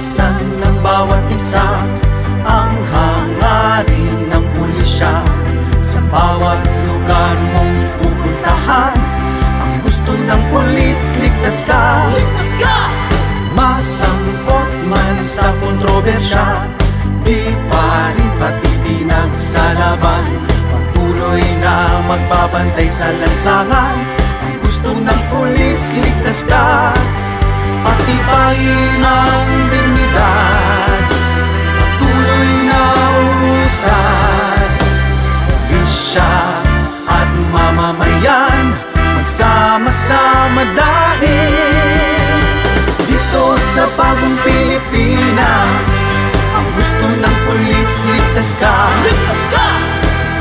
Iwasan ng bawat isa ang hangarin ng pulisya. Sa bawat lugar mong pupuntahan, ang gusto ng pulis, ligtas ka. Ligtas ka! Masangkot man sa kontrobersya, di pa rin patitinag sa laban. Patuloy na magbabantay sa lansangan, ang gusto ng pulis, ligtas ka. Patibayin ang dignidad, patuloy na uusad. Pulisya at mamamayan, magsama-sama dahil dito sa bagong Pilipinas, ang gusto ng pulis, ligtas ka. Ligtas ka!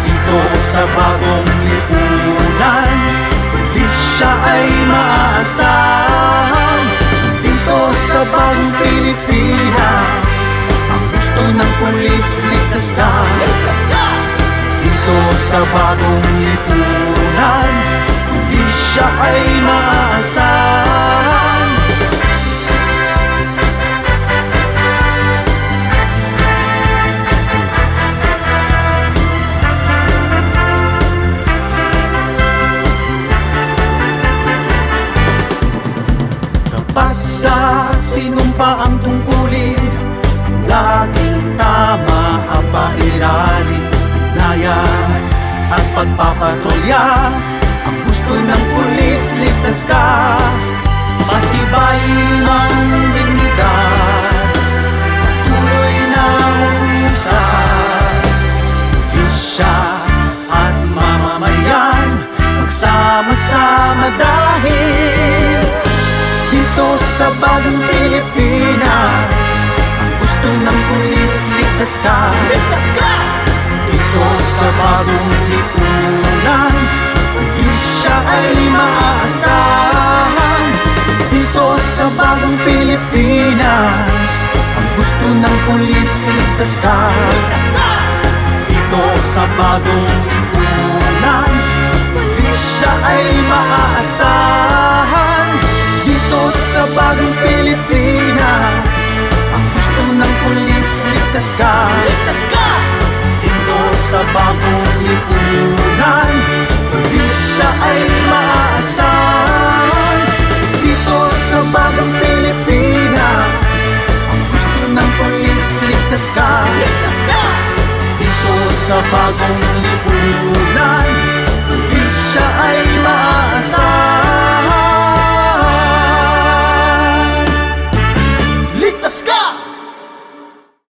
Dito sa bagong lipunan, pulisya ay maaasahan. Dito sa bagong Pilipinas, ang gusto ng pulis, ligtas ka. Ligtas ka! Dito sa bagong lipunan, pulisya ay maaasahan. Dapat sa sinumpa ang tungkulin, laging tama ang pairali, ugnayan at pagpapatrolya. Ang gusto ng pulis, ligtas ka. Patibayin ang dignidad, patuloy na uusad. Pulisya at mamamayan, magsama-sama dahil dito sa bagong Pilipinas, ang gusto ng pulis, ligtas ka. Ligtas ka! Dito sa bagong lipunan, pulisya ay maaasahan. Dito sa bagong Pilipinas, ang gusto ng pulis, ligtas ka. Ligtas ka! Dito sa bagong lipunan, pulisya ay maaasahan. Dito sa bagong Pilipinas, ang gusto ng pulis, ligtas ka. Ligtas ka! Dito sa bagong lipunan, pulisya ay maaasahan. Dito sa bagong Pilipinas, ang gusto ng pulis, ligtas ka. Ligtas ka! Dito sa bagong lipunan, pulisya ay